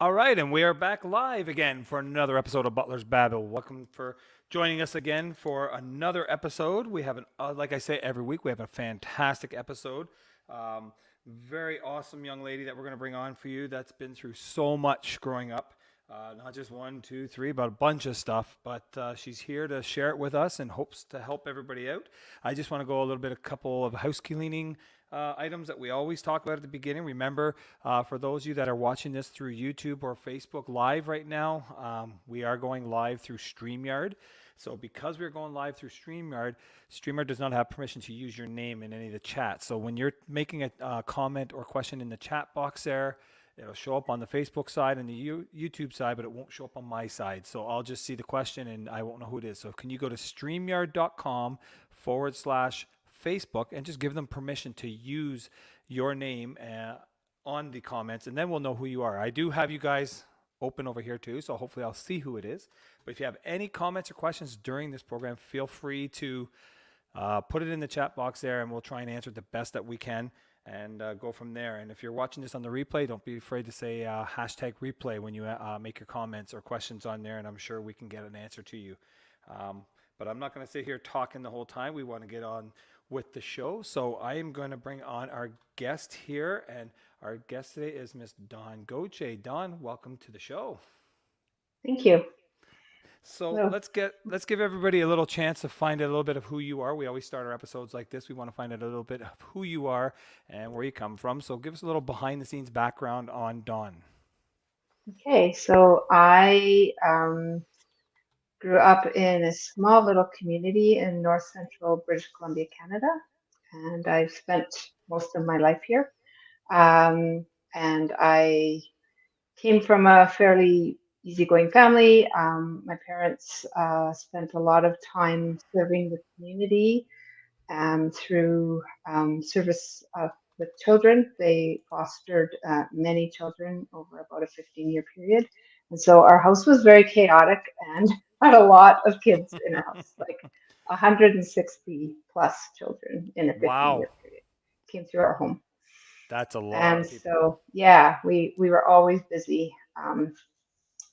All right, and we are back live again for another episode of Butler's Babble. Welcome for joining us again for another episode. We have like I say every week, we have a fantastic episode. Um, Very awesome young lady that we're going to bring on for you that's been through so much growing up. Not just one, two, three, but a bunch of stuff. But she's here to share it with us and hopes to help everybody out. I just want to go a little bit, a couple of house cleaning items that we always talk about at the beginning. Remember, for those of you that are watching this through YouTube or Facebook Live right now, we are going live through StreamYard. So because we're going live through StreamYard, StreamYard does not have permission to use your name in any of the chats. So when you're making a comment or question in the chat box there, it'll show up on the Facebook side and the YouTube side, but it won't show up on my side. So I'll just see the question and I won't know who it is. So can you go to streamyard.com/Facebook and just give them permission to use your name on the comments, and then we'll know who you are. I do have you guys open over here too, so hopefully I'll see who it is. But if you have any comments or questions during this program, feel free to put it in the chat box there, and we'll try and answer it the best that we can and go from there. And if you're watching this on the replay, don't be afraid to say hashtag replay when you make your comments or questions on there, and I'm sure we can get an answer to you. But I'm not going to sit here talking the whole time. We want to get on with the show. So I am going to bring on our guest here, and our guest today is Miss Dawn Gauthier. Dawn, welcome to the show. Thank you. So Hello. let's give everybody a little chance to find out a little bit of who you are. We always start our episodes like this. We want to find out a little bit of who you are and where you come from. So give us a little behind the scenes background on Dawn. Okay, so I grew up in a small little community in north central British Columbia, Canada, and I've spent most of my life here. Um, and I came from a fairly easygoing family. My parents spent a lot of time serving the community through service with children. They fostered many children over about a 15-year period. And so our house was very chaotic and had a lot of kids in our house, like 160 plus children in a 15-year Wow, period came through our home. that's a lot And of people. so, yeah, we were always busy.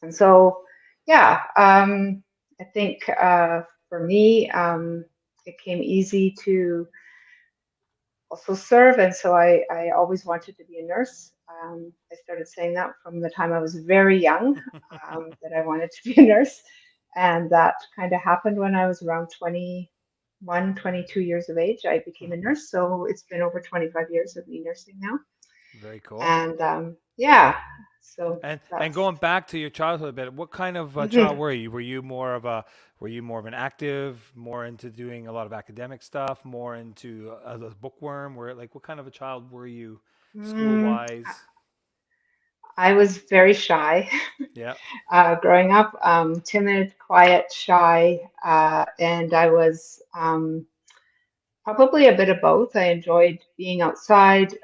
And so, yeah, I think for me, it came easy to also serve. And so I always wanted to be a nurse. I started saying that from the time I was very young, that I wanted to be a nurse. And that kind of happened when I was around 21, 22 years of age. I became a Mhm. nurse. So it's been over 25 years of me nursing now. Very cool. And yeah, so And that's. going back to your childhood a bit, what kind of child Mhm. were you? Were you more of an active, more into doing a lot of academic stuff, more into a bookworm? Where like what kind of a child were you, school Mm, wise? I was very shy Yeah. growing up, timid, quiet, shy, and I was probably a bit of both. I enjoyed being outside.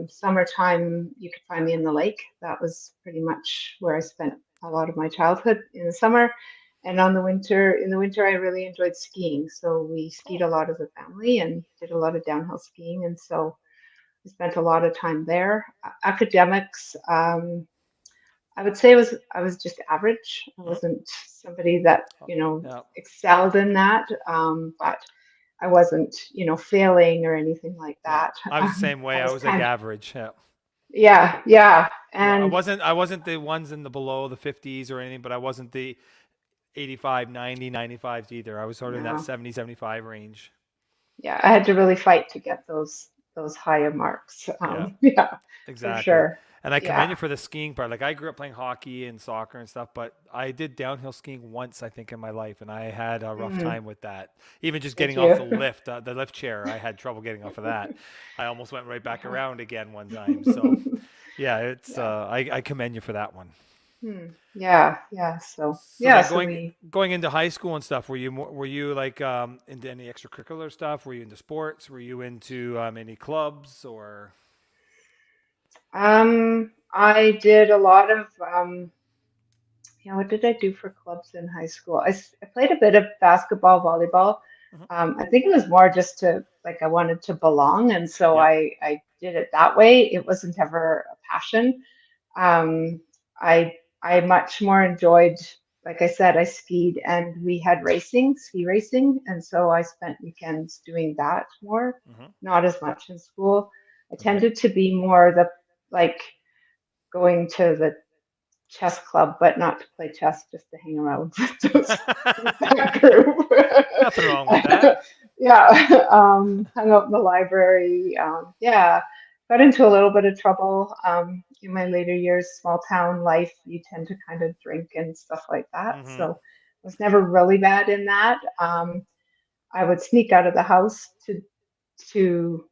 Summertime, you could find me in the lake. That was pretty much where I spent a lot of my childhood in the summer. And in the winter, I really enjoyed skiing. So we skied a Oh, lot as a family and did a lot of downhill skiing. And so I spent a lot of time there. Academics, I would say I was just average. I mhm. wasn't somebody that, Oh, yeah. excelled in that. But I wasn't, failing or anything like Yeah. that. I was the same way. I I was was like kind of, average. Yeah. yeah, yeah. Yeah. I And wasn't I wasn't the ones in the below the 50s or anything, but I wasn't the 85, 90, 95s either. I was sort of in that no, 70, 75 range. yeah, I had to really fight to get those higher marks. Yeah. Yeah, for Exactly. sure. And I commend Yeah. you for the skiing part. Like I grew up playing hockey and soccer and stuff, but I did downhill skiing once, I think, in my life, and I had a rough Mm, time with that. Even just did getting off you? the lift chair, I had trouble getting off of that. I almost went right back around again one time. So yeah, it's Yeah. I commend you for that one. Yeah. Yeah. So So yeah. then So we. going into high school and stuff, were you like into any extracurricular stuff? Were you into sports? Were you into any clubs or? I did a lot of what did I do for clubs in high school? I played a bit of basketball, volleyball. Mhm. I think it was more just to like I wanted to belong, and so Yeah. I did it that way. It wasn't ever a passion. Um, I much more enjoyed, like I said, I skied and we had ski racing, and so I spent weekends doing that more, Hmm. not as much in school. I Okay. tended to be more the like going to the chess club, but not to play chess, just to hang around with that group. Nothing wrong with that. Yeah, hung out in the library. Yeah, got into a little bit of trouble in my later years. Small town life, you tend to kind of drink and stuff like that. Hmm. So I was never really bad in that. I would sneak out of the house to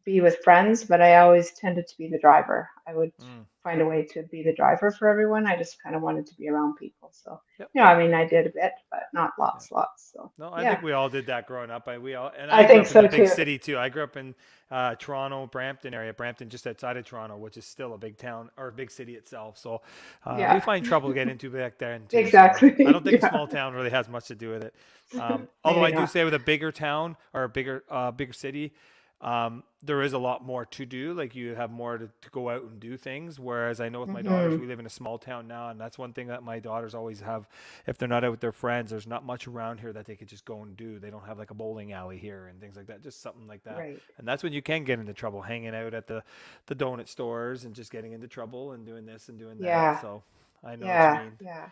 be with friends, but I always tended to be the driver. I would Mm. find a way to be the driver for everyone. I just kind of wanted to be around people. So, Yep. I mean, I did a bit, but not Yeah. lots. So, No, I yeah, think we all did that growing up. We all, and I I grew think up in a so big too. city too. I grew up in Toronto, Brampton area. Brampton, just outside of Toronto, which is still a big town or a big city itself. So we Yeah, find trouble getting into back then too. So I exactly. don't think a Yeah, small town really has much to do with it. Although maybe I do not. say with a bigger town or a bigger city, there is a lot more to do. Like you have more to go out and do things. Whereas I know with my daughters, Hmm. we live in a small town now, and that's one thing that my daughters always have. If they're not out with their friends, there's not much around here that they could just go and do. They don't have like a bowling alley here and things like that. Just something like that. Right. And that's when you can get into trouble, hanging out at the donut stores and just getting into trouble and doing this and doing that. Yeah, So I know what you yeah, mean. yeah.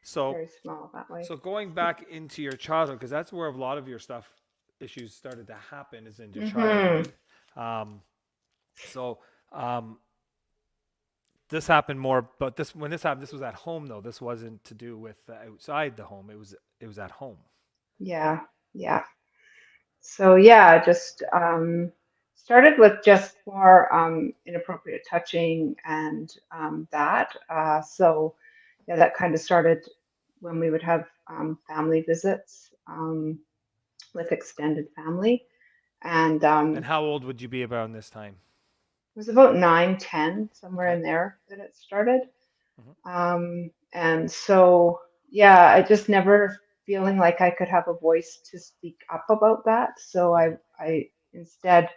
So Very small that way. so going back into your childhood, because that's where a lot of your stuff issues started to happen is in your Hmm. childhood. Um, so um, this happened more, but this when this happened, this was at home though. This wasn't to do with outside the home. It was at home. Yeah, yeah. So yeah, just started with just more inappropriate touching and that. So yeah, that kind of started when we would have family visits with extended family, and And how old would you be around this time? it was about 9, 10, somewhere Okay. in there that it started. Hmm. And so, yeah, I just never feeling like I could have a voice to speak up about that. So Hmm. I instead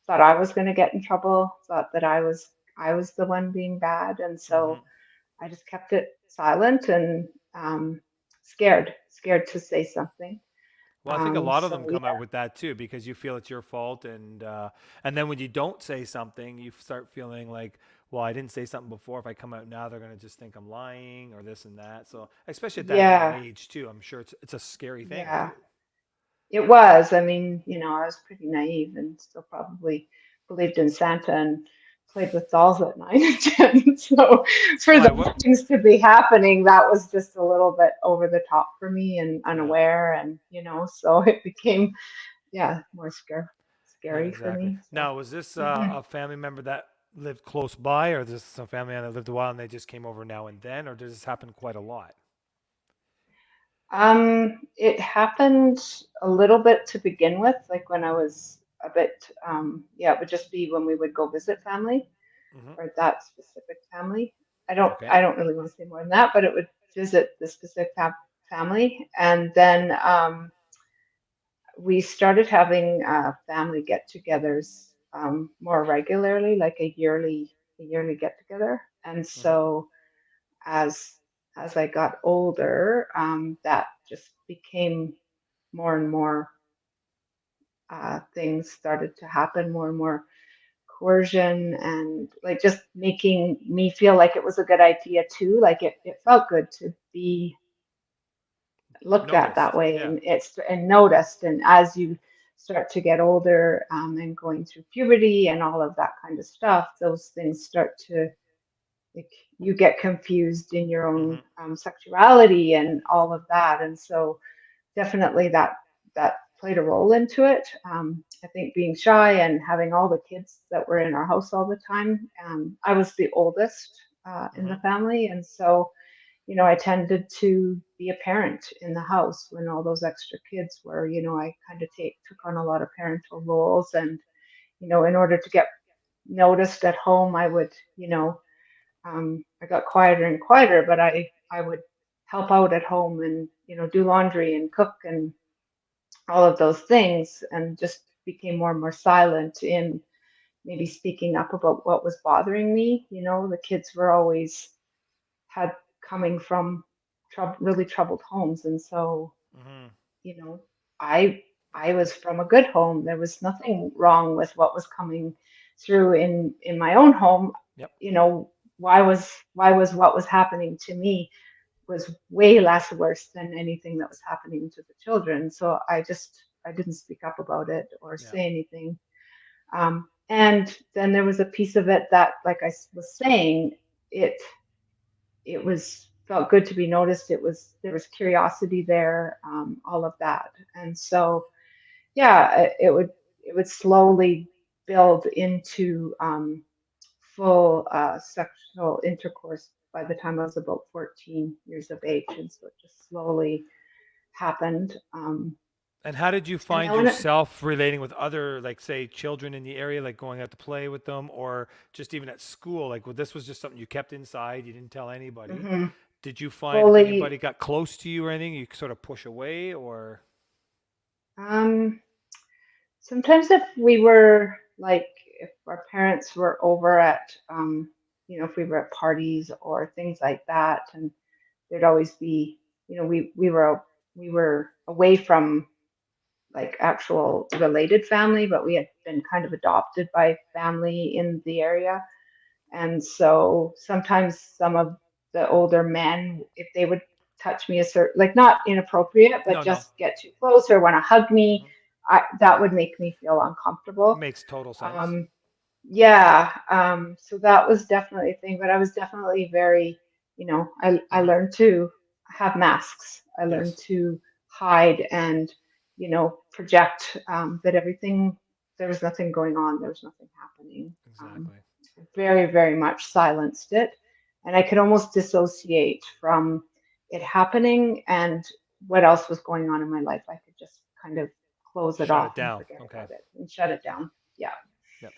thought I was going to get in trouble, thought that I was the one being bad. And Hmm. so I just kept it silent and scared to say something. Well, I think a lot of them So come out with that too because you feel it's your fault, and then when you don't say something, you start feeling like, well, I didn't say something before. If I come out now, they're gonna just think I'm lying or this and that. So, especially at that young yeah, age too, I'm sure it's a scary thing yeah. too. It was. I mean, I was pretty naive and still probably believed in Santa and played with dolls at 9 and 10. So for Why? those What? things to be happening, that was just a little bit over the top for me and Yeah. unaware. And, so it became, yeah, more Yeah. scary for Exactly. me. So, Now, was this mhm. a family member that lived close by, or this some family that lived a while and they just came over now and then, or does this happen quite a lot? It happened a little bit to begin with, like when I was a bit, yeah, it would just be when we would go visit family. Hmm. Or that specific family. Okay. I don't really want to say more than that, but it would visit the specific family, and then we started having family get-togethers more regularly, like a yearly get-together. And Hmm. so as I got older, that just became more and more things started to happen, more and more coercion and like just making me feel like it was a good idea too. Like it felt good to be looked at that Noticed. way Yeah. and it's and noticed. And as you start to get older and going through puberty and all of that kind of stuff, those things start to like you get confused in your own Hmm. sexuality and all of that. And so definitely that played a role into it. I think being shy and having all the kids that were in our house all the time. I was the oldest in the Hmm. family, and so I tended to be a parent in the house when all those extra kids were. I kind of took on a lot of parental roles, and in order to get noticed at home, I would I got quieter and quieter, but I would help out at home and do laundry and cook and all of those things and just became more and more silent in maybe speaking up about what was bothering me. The kids were always had coming from really troubled homes, and so Hmm. you know, I I was from a good home. There was nothing wrong with what was coming through in my own home. Yep. You know, why was what was happening to me was way less worse than anything that was happening to the children. So I didn't speak up about it or Yeah. say anything. And then there was a piece of it that, like was saying, it it was felt good to be noticed. There was curiosity there, all of that, and so yeah, it would slowly build into full sexual intercourse by the time I was about 14 years of Okay. age, and so it just slowly happened. And how did you And find then when it, yourself relating with other, like, say, children in the area, like going out to play with them, or just even at school? Like, well, this was just something you kept inside, you didn't tell anybody. mhm, Did you find if fully, anybody got close to you or anything, you sort of push away, or um, sometimes if we were like, if our parents were over at, if we were at parties or things like that, and there'd always be, we were away from like actual related family, but we had been kind of adopted by family in the area. And so sometimes some of the older men, if they would touch me a certain, like not inappropriate, but no, no, just get too close or want to hug me, hmm, that would make me feel uncomfortable. makes total sense. Um, yeah, so that was definitely a thing, but I was definitely very, I Hmm. learned to have masks. I learned Yes, to hide and, project that there was nothing going on, there was nothing happening. exactly. Very, very much silenced it. And I could almost dissociate from it happening and what else was going on in my life. I could just kind of close it Shut it off and down. forget Okay. about it and shut it down. Yeah. Yep.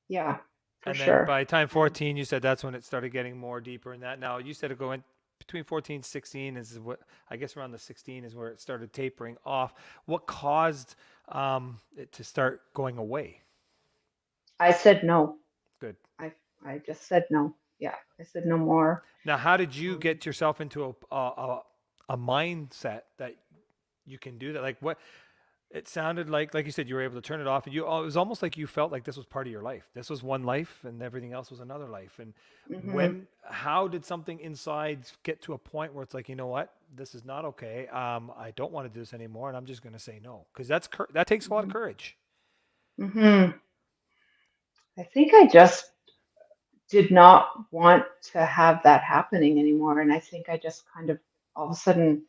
Yeah, for And then sure. by time And 14, you said that's when it started getting more deeper in that. Now, you said it going between 14 and 16 is what, I guess around the 16 is where it started tapering off. What caused it to start going away? I said no. Good. I I just said no. Yeah, I said no more. Now, how did you Um, get yourself into a mindset that you can do that? Like, what it sounded like you said, you were able to turn it off, and it was almost like you felt like this was part of your life. This was one life, and everything else was another life. And mhm, how did something inside get to a point where it's like, you know what, this is not okay. I don't want to do this anymore, and I'm just going to say no, because that takes a lot of mhm, courage. mhm. I think I just did not want to have that happening anymore, and I think I just kind of all of a sudden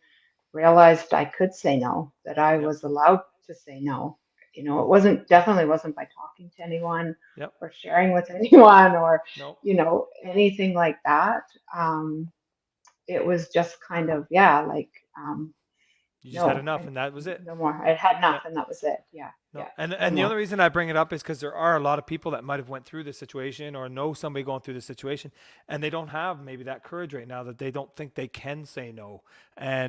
realized I could say no, that I Yep. was allowed to say no. It wasn't definitely wasn't by talking to anyone Yep. or sharing with anyone or, No. anything like that. It was just kind of, yeah, like, You just had no, enough, and that was it. no more. I had enough Yep. and that was it. Yeah, No, yeah, and no the more. only reason I bring it up is because there are a lot of people that might have went through this situation or know somebody going through this situation, and they don't have maybe that courage right now that they don't think they can say no.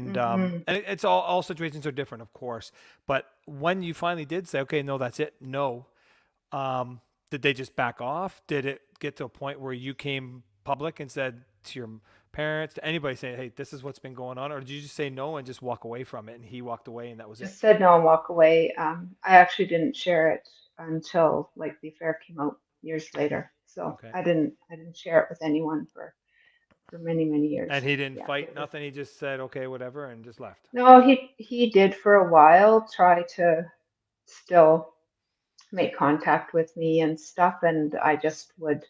Hmm. And it's all situations are different, of course. But when you finally did say, okay, no, that's it, no, um, did they just back off? Did it get to a point where you came public and said to your parents, to anybody, saying, hey, this is what's been going on, or did you just say no and just walk away from it? And he walked away, and that was it. Just said no and walk away. I actually didn't share it until like the affair came out years later. So Okay. I didn't share it with anyone for many, many And years. he didn't Yeah. fight nothing. He just said, okay, whatever, and just left. No, he did for a while try to still make contact with me and stuff, and I just would,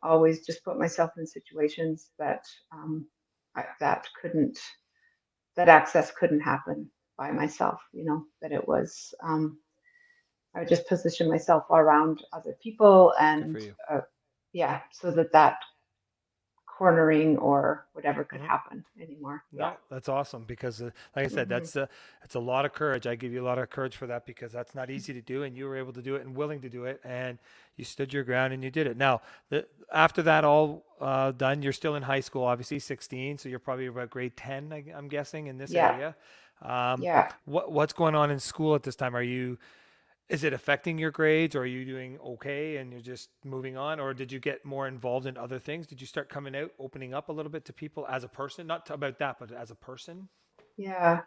always just put myself in situations that that couldn't that access couldn't happen by myself. That it was I would just position myself around other people Good for and you. yeah, so that cornering or whatever could Hmm. happen anymore. Yeah. No, that's awesome because, like I said, Hmm. it's a lot of courage. I give you a lot of courage for that because that's not easy to do, and you were able to do it and willing to do it, and you stood your ground and you did it. Now, after that all done, you're still in high school, obviously 16, so you're probably about grade 10, I'm guessing, in this Yeah. area. Um, Yeah. what's going on in school at this time? Are you Is it affecting your grades, or are you doing okay and you're just moving on, or did you get more involved in other things? Did you start coming out, opening up a little bit to people as a person? Not about that, but as a person. Yeah.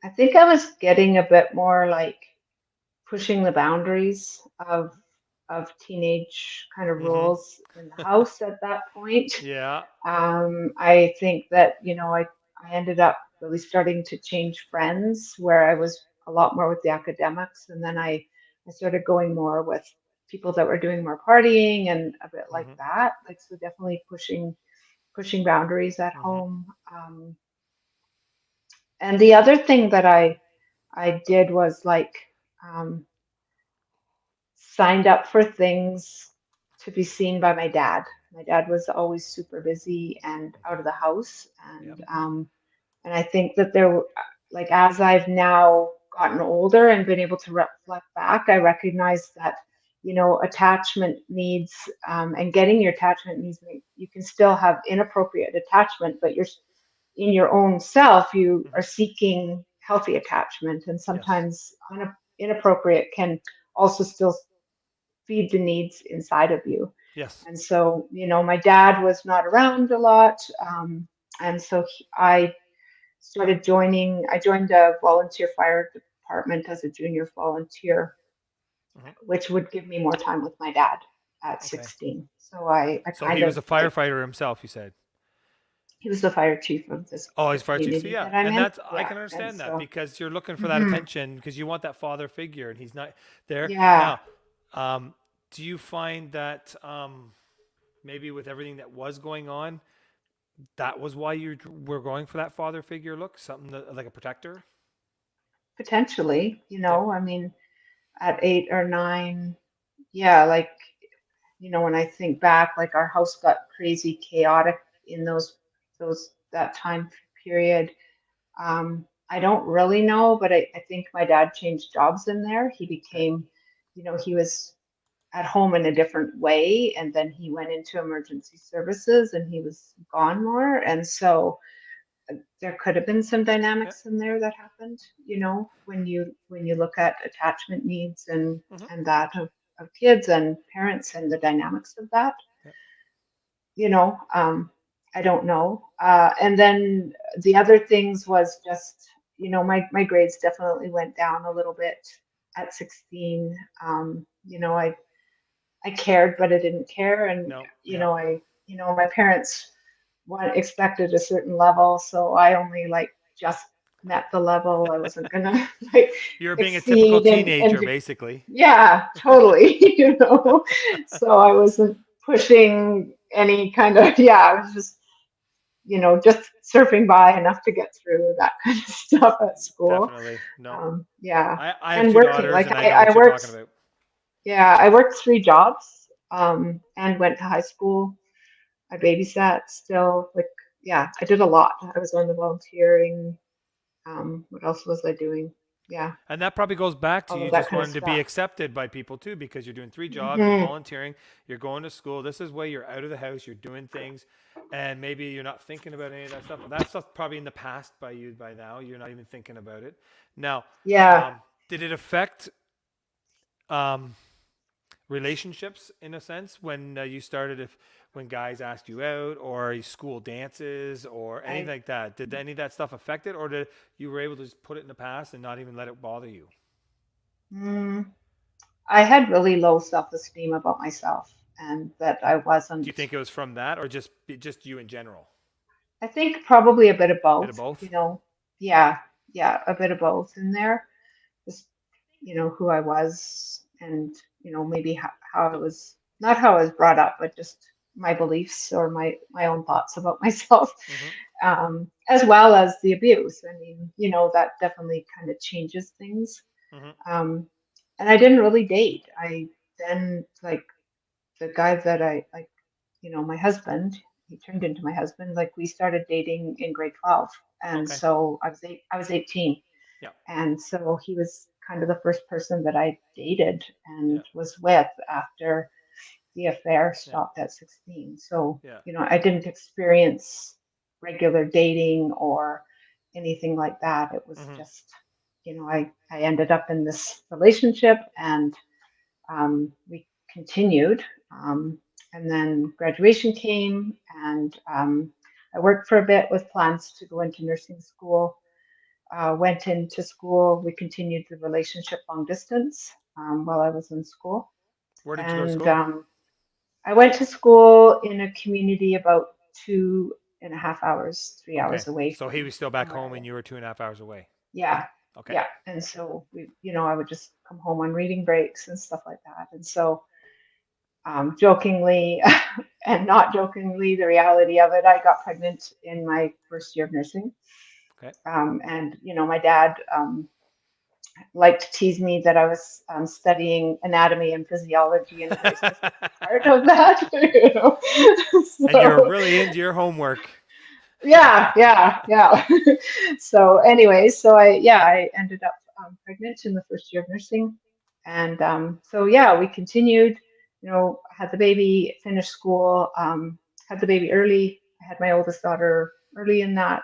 I think I was getting a bit more like pushing the boundaries of teenage kind of Mm-hmm. rules in the house at that point. Yeah. I think that, I ended up really starting to change friends where I was a lot more with the academics, and then I started going more with people that were doing more partying and a bit like Mm-hmm. that. Like, so definitely pushing boundaries at Mm-hmm. home. And the other thing that I did was like um, signed up for things to be seen by my dad. My dad was always super busy and out Okay. of the house, Yep. and I think that like as I've now gotten older and been able to reflect back, I recognize that attachment needs and getting your attachment needs. You can still have inappropriate attachment, but you're in your own self. You Mm-hmm. are seeking healthy attachment, and Yes. sometimes inappropriate can also still feed the needs inside of you. Yes. And so, my dad was not around a lot. And so I I joined a volunteer fire department as a junior volunteer, Mm-hmm. which would give me more time with my dad at Okay. 16. So I So kind he was of a like, firefighter himself, you said. he was the fire chief of Oh, the he's fire chief. So community yeah, that I'm and in. that's I Yeah. can And understand that so, because you're looking for that mhm, attention because you want that father figure, and he's not there yeah, now. Do you find that maybe with everything that was going on, that was why you were going for that father figure look, something that, like a protector? potentially, Yeah. I mean, at 8 or 9, yeah, like, when I think back, like our house got crazy chaotic in that time period. I don't really know, but I think my dad changed jobs in there. He Okay. became, he was at home in a different way, and then he went into emergency services and he was gone more. And so there could have been some Yeah. dynamics in there that happened, when you look at attachment needs Mm-hmm. and that of kids and parents and the dynamics of that, Yeah. you know, um, I don't know. And then the other things was just, my grades definitely went down a little bit at 16. I cared, but I didn't care. And, No. Yeah. my parents expected a certain level. So I only like just met the level. I wasn't gonna like You were being a typical exceed teenager, and basically. yeah, totally, So I wasn't pushing any kind of, yeah, I was just surfing by enough to get through that kind of stuff at school. Definitely. No. Yeah. I have And two working, daughters, like and I know I what you're worked, talking about. yeah, I worked 3 jobs, and went to high school. I babysat still, like, yeah, I did a lot. I was on the volunteering. What else was I doing? Yeah, And that probably goes back to all you of that just kind of wanting to be stuff. accepted by people too, because you're doing 3 jobs, you're Hmm. volunteering, you're going to school. This is where you're out of the house, you're doing things, and maybe you're not thinking about any of that stuff. That stuff's probably in the past by you by now. You're not even thinking about it. Now, Yeah, did it affect um, relationships in a sense when you started? If when guys asked you out, or school dances, or anything I like that, did any of that stuff affect it, or did you were able to just put it in the past and not even let it bother you? mm, I had really low self-esteem about myself, and that I Do you wasn't. think it was from that, or just you in general? I think probably a bit of Bit of both. both. Yeah, yeah, a bit of both in there. Just who I was, and maybe how I was, not how I was brought up, but just my beliefs or my own thoughts about myself, Mm-hmm. as well as the abuse. I mean, that definitely kind of changes things. Mm-hmm. um, and I didn't really date. I then, like, the guy that I like, my husband, he turned into my husband. Like, we started dating in grade 12, and Okay. so I was 18, Yeah. and so he was kind of the first person that I dated Yeah. and was with after the affair Yeah. stopped at 16. So, Yeah. I didn't experience regular dating or anything like that. It was Mm-hmm. just, I ended up in this relationship, and we continued. Um, and then graduation came, and I worked for a bit with plans to go into nursing school. Went into school. We continued the relationship long distance while I was in school. Where did you go to And school? I went to school in a community about 2.5 hours, three Okay. hours away So he was still from back where I home and live. you were 2.5 hours away. Yeah, Okay. yeah. And so I would just come home on reading breaks and stuff like that. And so, jokingly and not jokingly, the reality of it, I got pregnant in my first year of nursing. Okay. And my dad liked to tease me that I was studying anatomy and physiology in a very specific part of that. And you're So really into your homework. yeah. So anyway, I ended up pregnant in the first year of nursing, and so yeah, we continued. Had the baby, finished school, had the baby early. I had my oldest daughter early in that,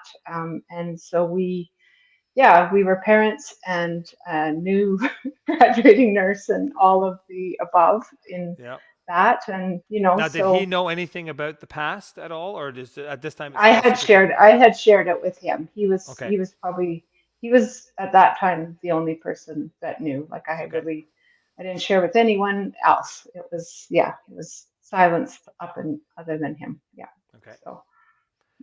and so we were parents and a new graduating nurse and all of the above in Yeah. that, and Now, did he so. know anything about the past at all, or is it, at this time it's I still a had secret to shared him? I had shared it with him. He was Okay. he was probably he was at that time the only person that knew. Like Okay. I didn't share with anyone else. It was silenced up and other than him. Yeah. Okay. So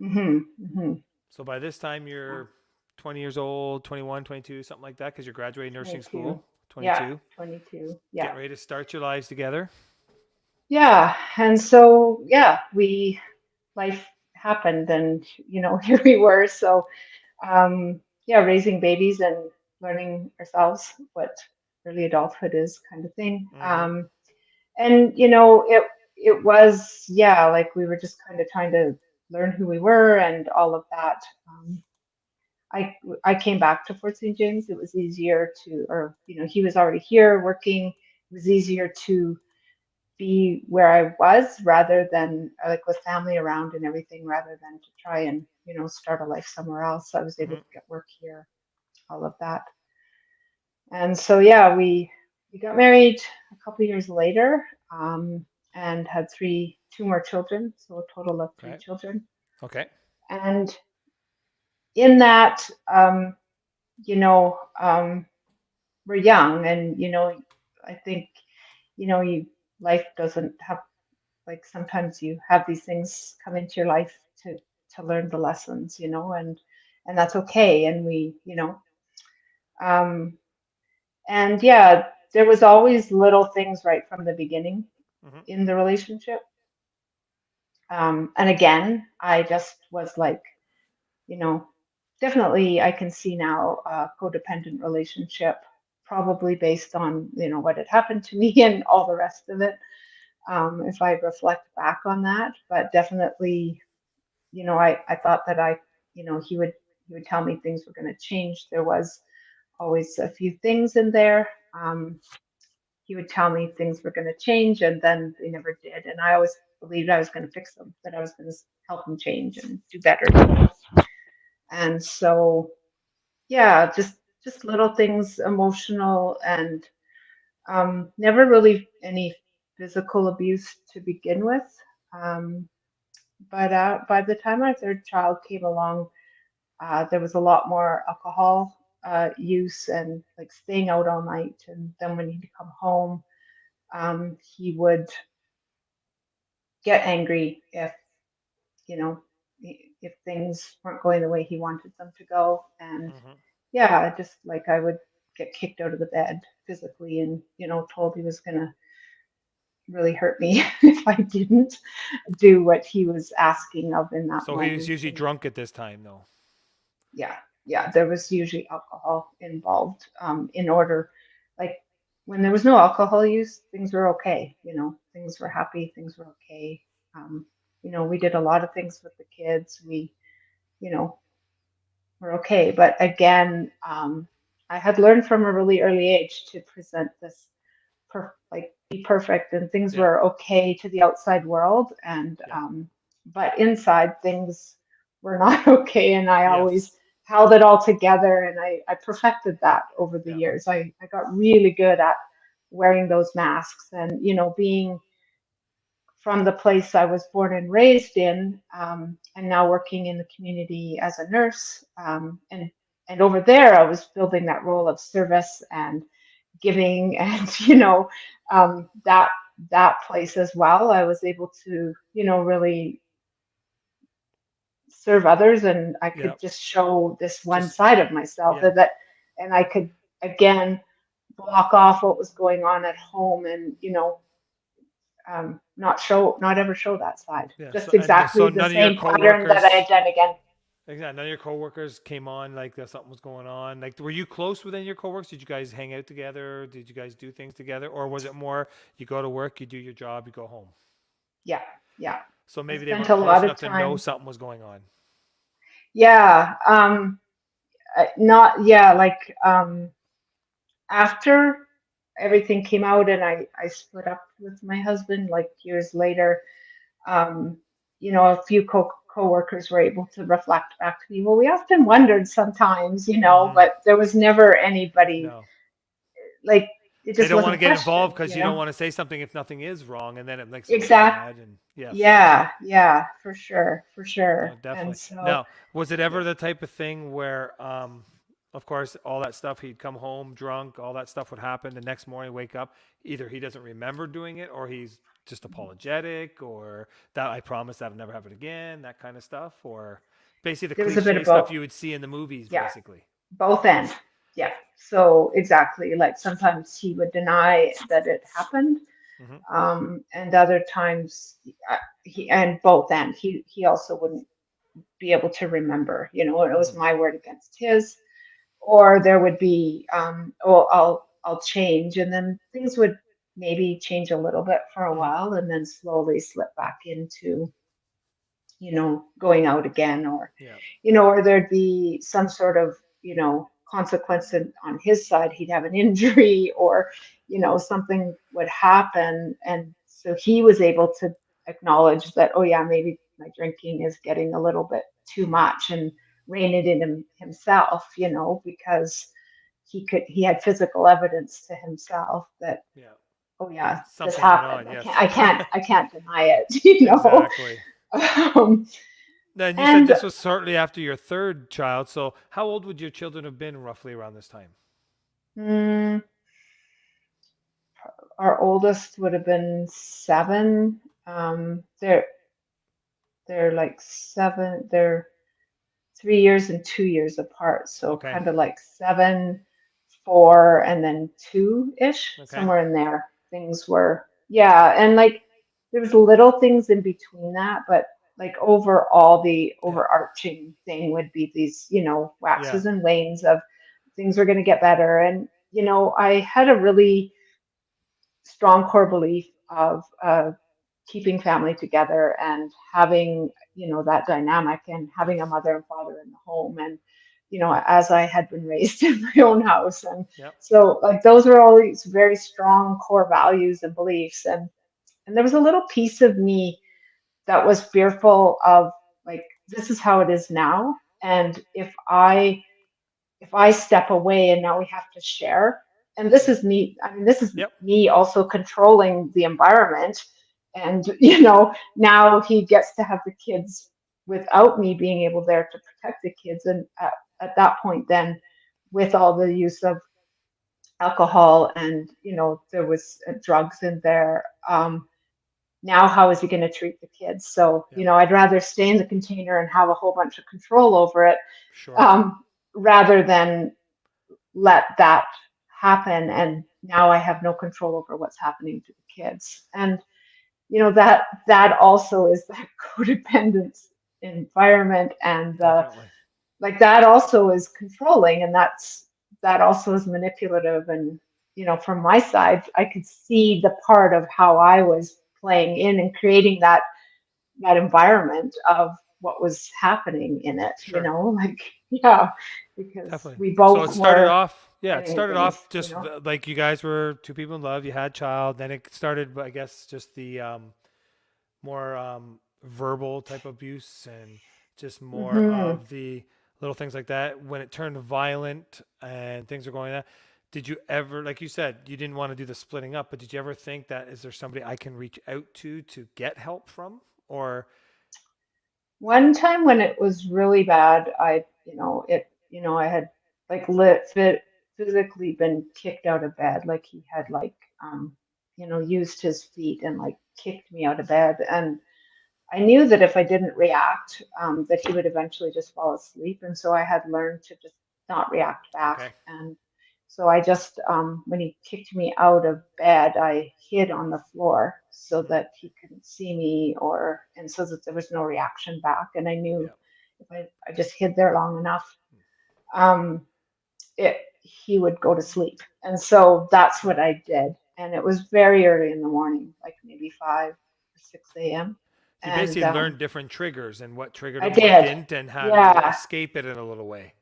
mhm mhm So by this time yeah. you're 20 years old, 21, 22, something like that, because you're graduating nursing 22. school. Yeah, 22. 22. Yeah. Getting ready to start your lives together. Yeah, and so we life happened, and here we were. So raising babies and learning ourselves what early adulthood is, kind of thing. Mm-hmm. And it was, like we were just kind of trying to learn who we were and all of that. I I came back to Fort St. James. It was easier to, or he was already here working. It was easier to be where I was rather than like with family around and everything, rather than to try and start a life somewhere else. I was able Mm-hmm. to get work here, all of that. And so we got married a couple years later, and had two more children, so a total of three Okay. children. Okay. And in that, you know, um, we're young, and I think you life doesn't have, like, sometimes you have these things come into your life to learn the lessons, and that's okay. And um, and yeah, there was always little things right from the beginning Mm-hmm. in the relationship. And again, I just was like, you know, definitely I can see now a codependent relationship, probably based on, what had happened to me and all the rest of it. If I reflect back on that, but definitely, I thought that he would tell me things were going to change. There was always a few things in there. He would tell me things were going to change, and then they never did. And I always believed I was going to fix them, that I was going to help him change and do better. And so, just little things, emotional, and never really any physical abuse to begin with. Um, but by the time our third child came along, there was a lot more alcohol use and like staying out all night. And then when he'd come home, he would get angry you know, if things weren't going the way he wanted them to go. And Mm-hmm. just like I would get kicked out of the bed physically, and, told he was going to really hurt me if I didn't do what he was asking of in that So he was moment. usually And drunk at this time, though. yeah, there was usually alcohol involved, in order, like, when there was no alcohol use, things were okay. Things were happy, things were okay. Um, we did a lot of things with the kids. You know, were okay. But again, I had learned from a really early age to present this, like, be perfect, and things Yeah. were okay to the outside world, and Yeah. but inside things were not okay. And I always Yes. held it all together, and I perfected that over the Yeah. years. I got really good at wearing those masks, and being from the place I was born and raised in, and now working in the community as a nurse. And over there, I was building that role of service and giving, and that place as well. I was able to really serve others, and I Yeah. could just show this one Just side of myself yeah. that, and I could again block off what was going on at home, and not ever show that side. Yeah. Just So exactly the none of your same pattern that I coworkers, had done again. exactly, none of your coworkers came on like that something was going on. Like, were you close with any of your coworkers? Did you guys hang out together? Did you guys do things together, or was it more you go to work, you do your job, you go home? Yeah, yeah. So I maybe they spent weren't a close lot of enough to know time. something was going on. Yeah, not yeah, like after everything came out and I split up with my husband like years later. um, a few co-workers were able to reflect back to me. Well, we often wondered sometimes, Mm-hmm. but there was never anybody No, like it they just don't want to wasn't get involved questioned, because you don't want to say something if nothing is wrong, and then it makes them look Exact. bad. And yes, Yeah, yeah, for sure, for no, sure. And definitely. so, Now, was it yeah, ever the type of thing where, of course, all that stuff, he'd come home drunk, all that stuff would happen. The next morning, wake up, either he doesn't remember doing it, or he's just apologetic, or that I promise that'll never happen again, that kind of stuff, or basically the there was a bit cliche of stuff both. you would see in the movies, Yeah, basically. both ends. Yeah. So exactly, like sometimes he would deny that it happened, Hmm. and other times he and both ends. He also wouldn't be able to remember. It was Hmm. my word against his, or there would be, oh, I'll change, and then things would maybe change a little bit for a Hmm. while, and then slowly slip back into going out again, or Yeah. or there'd be some sort of consequence on his side. He'd have an injury, or something would happen, and so he was able to acknowledge that, oh yeah, maybe my drinking is getting a little bit too Hmm. much, and rein it in himself, because he had physical evidence to himself that, Yeah. oh yeah, this Something went happened. on. I Yes. can't I can't I can't deny it. Exactly. um, Then you said and this was shortly after your third child. So how old would your children have been roughly around this time? mm, our oldest would have been 7. They're like 7. They're 3 years and 2 years apart, so Okay. kind of like 7, 4, and then 2-ish, Okay. somewhere in there. Things were, yeah, and like there was little things in between that, but like overall, the Yeah. overarching thing would be these, Yeah. waxes and wanes of things were going to get better. And I had a really strong core belief of keeping family together and having that dynamic, and having a Yes. mother and father in the home, and as I had been raised in my own house. And Yep. so like those were all these very strong core values and beliefs. And there was a little piece of me that was fearful of, like, this is how it is now, and if I step away and now we have to share, and this Yep. is me, I mean, this is Yep. me also controlling the environment. And, now he gets to have the kids without me being able there to protect the kids. And at that point, then with all the use of alcohol, and, there was drugs in there, now how is he going to treat the kids? So, Yep. I'd rather stay in the container and have a whole bunch of control over it, Sure. um, rather than let that happen, and now I have no control over what's happening to the kids. And that also is that codependent environment, and Definitely. like that also is controlling, and that also is manipulative. And from my side, I could see the part of how I was playing in and creating that environment of what was happening in it, Sure. like, yeah, because Definitely. we So it both started were off, yeah, it fighting started against, off just like you guys were two people in love, you had a child, then it started, I guess, just the more verbal type abuse, and just more hmm of the little things like that. When it turned violent and things are going on, did you ever, like you said, you didn't want to do the splitting up, but did you ever think that is there somebody I can reach out to get help from? Or One time when it was really bad, I had like physically been kicked out of bed. Like he had used his feet and like kicked me out of bed. And I knew that if I didn't react, that he would eventually just fall asleep. And so I had learned to just not react back. okay, And so I just, when he kicked me out of bed, I hid on the floor so hmm, that he couldn't see me and so that there was no reaction back. And I knew yeah, if I just hid there long enough, um, he would go to sleep. And so that's yeah. what I did. And it was very early in the morning, like maybe 5 or 6 a.m. So you And basically learned different triggers and what triggered I them, what did. didn't, and how to Yeah. escape it in a little way.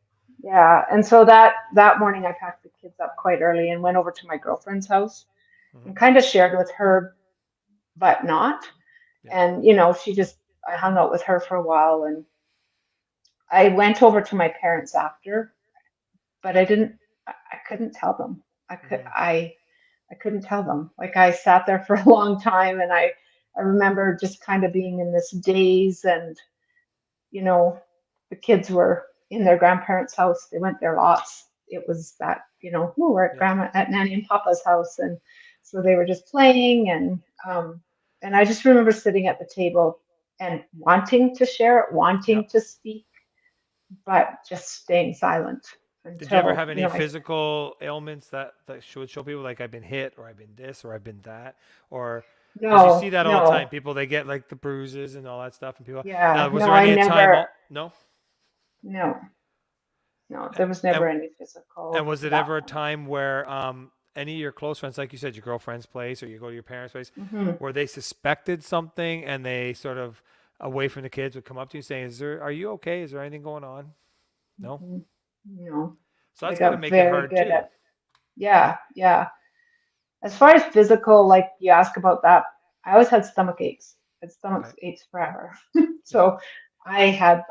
Yeah. And so that morning I packed the kids up quite early and went over to my girlfriend's house Hmm. and kind of shared with her, but not. Yeah. And I hung out with her for a while and I went over to my parents after, but I couldn't tell them. Hmm. I couldn't tell them. Like I sat there for a long time and I remember just kind of being in this daze and you know, the kids were in their grandparents' house. They went there lots. It was that, oh, we're Yeah. at Nanny and Papa's house. And so they were just playing and I just remember sitting at the table and wanting to share it, Yeah. wanting to speak, but just staying silent Did you ever until, have any physical ailments that would show people like I've been hit or I've been this or I've been that or because you see no, that all the time. no, People they get like the bruises and all that stuff, and people. Now, yeah, was no, there I any time? never, No. no, no, A- there was And never any and physical was to it that ever a point. time where any of your close friends, like you said, your girlfriend's place or you go to your parents' place, Hmm. where they suspected something and they sort of away from the kids would come up to you saying, "Is there? Are you okay? Is there anything going on?" No. Hmm. No, So I that's got to got make it very hard good too. at, yeah, yeah. As far as physical, like you ask about that, I always had stomach aches. I had stomach Okay. aches forever. Yeah. So I had,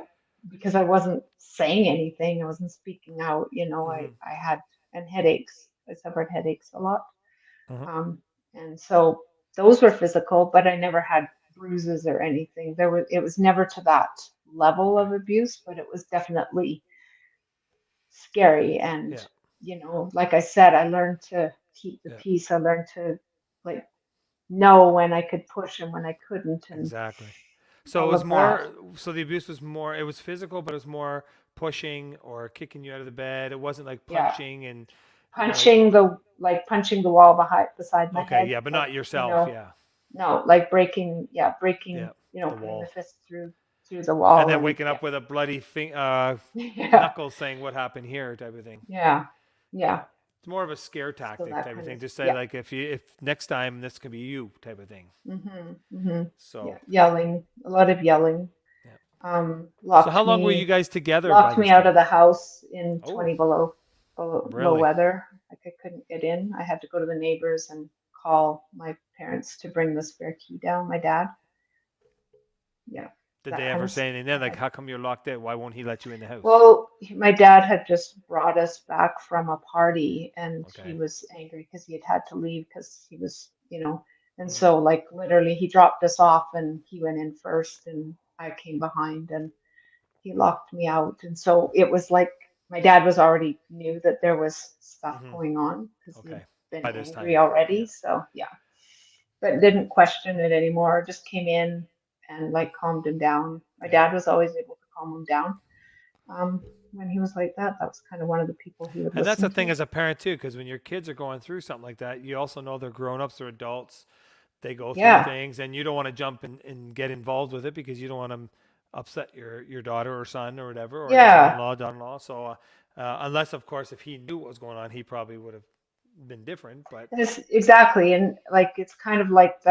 because I wasn't saying anything, I wasn't speaking out, Mm-hmm. I had, and headaches. I suffered headaches a lot. Uh-huh. Um, and so those were physical, but I never had bruises or anything. It was never to that level Okay. of abuse, but it was definitely scary. And, Yeah. like I said, I learned to keep the Yeah. peace. I learned to like know when I could push and when I couldn't and Exactly. So it all was of that. more. So the abuse was more. It was physical, but it was more pushing or kicking you out of the bed. It wasn't like Yeah. punching and, like, Punching the wall beside my okay, head. yeah, but Like, not yourself. Yeah. no, like breaking, yeah, breaking, Yeah. The putting the wall. fist through the And wall then and waking yeah. up with a bloody Yeah. knuckles saying what happened here type of thing. Yeah. Yeah. Yeah. It's more of a scare So tactic that type of kind of thing. Just say yeah. like if next time this can be you type of thing. Mhm. Mhm. Yeah, So yelling, a lot of yelling. yeah. Um, So locked how long were you me guys together by locked this me out time? of the house in Oh, 20 below really? weather. Like I couldn't get in. I had to go to the neighbors and call my parents to bring the spare key down. My dad. Yeah, Did that they kind ever of say anything then? I Like, had. how come you're locked in? Why won't he let you in the house? Well, my dad had just brought us back from a party and he Okay. was angry because he had to leave because he was, and Hmm. so like literally he dropped us off and he went in first and I came behind and he locked me out. And so it was like my dad was already knew that there was stuff Hmm. going on because he'd Okay. been By this angry time. already. Yeah. So yeah, but Okay. didn't question it anymore. Just came in and like calmed him down. My Yeah. dad was always able to calm him down. When he was like that, that was kind of one of the people he would And that's the listen thing to. as a parent too, because when your kids are going through something like that, you also know they're grown-ups, they're adults, they go through Yeah. things, and you don't want to jump and get involved with it because you don't want to upset your daughter or son or whatever, or your Yeah. son-in-law, daughter-in-law. So unless, of course, if he knew what was going on, he probably would have been different. But Exactly. And like it's kind of like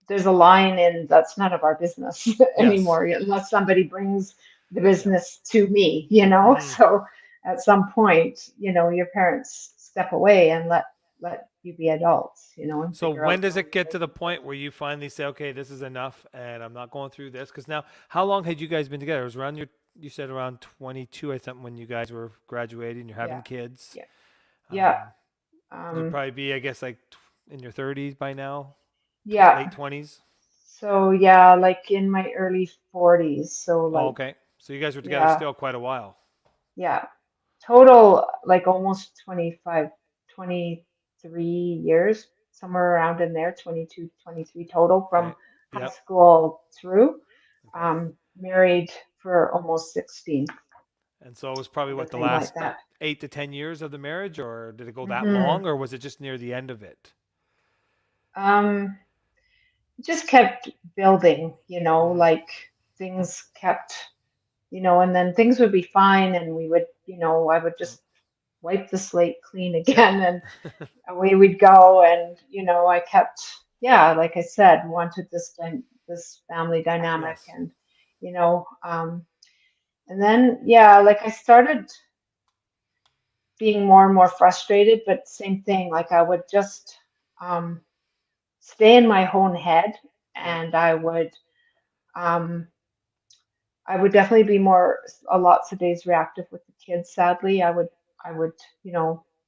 there's a line in that's none of our business yes, anymore unless somebody brings the yeah, business to me, hmm, So at some point, your parents step away and let you be adults, and so figure when out does your own it get to the relationship. point where you finally say, okay, this is enough, and I'm not going through this? Because now, how long had you guys been together? It was around you said around 22, I think, when you guys were graduating, you're having Yeah, kids. yeah, yeah. Um, you'd Um, probably be, I guess, like in your 30s by now, late yeah. 20s. So yeah, like in my early 40s. So Oh, like, okay. So you guys were together yeah, still quite a while. yeah. Total like almost 25, 23 years, somewhere around in there, 22, 23 total from Okay. high Yep. school through. Okay. Married for almost 16, And so it was probably what, the everything like last that. 8 to 10 years of the marriage, or did it go that Hmm. long, or was it just near the end of it? Um, just kept building, Hmm. like things kept, and then things would be fine and we would, I would just wipe the slate clean Yep. again and away we'd go. And, I kept, yeah, like I said, wanted this family dynamic Yes. and, and then, yeah, like I started being more and more frustrated, but same thing, like I would just um, stay in my own head Yep. and um, I would definitely be a lots of days reactive with the kids. Sadly, I would,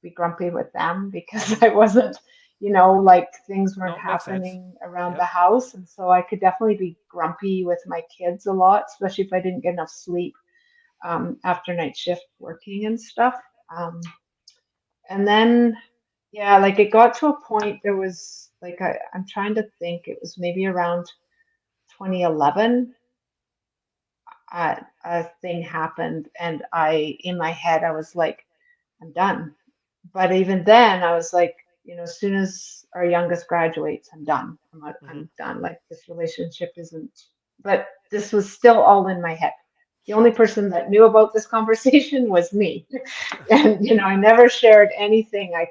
be grumpy with them because Hmm. I wasn't, like things weren't No, it makes sense. happening around the Yep. house. And so I could definitely be grumpy with my kids a lot, especially if I didn't get enough sleep after night shift working and stuff. Um, and then, yeah, like it got to a point there was like, I'm trying to think, it was maybe around 2011 a thing happened and in my head I was like, I'm done. But even then I was like, as soon as our youngest graduates, I'm done. Hmm. I'm done. Like this relationship isn't, but this was still all in my head. The only Sure. person that knew about this conversation was me. And I never shared anything. I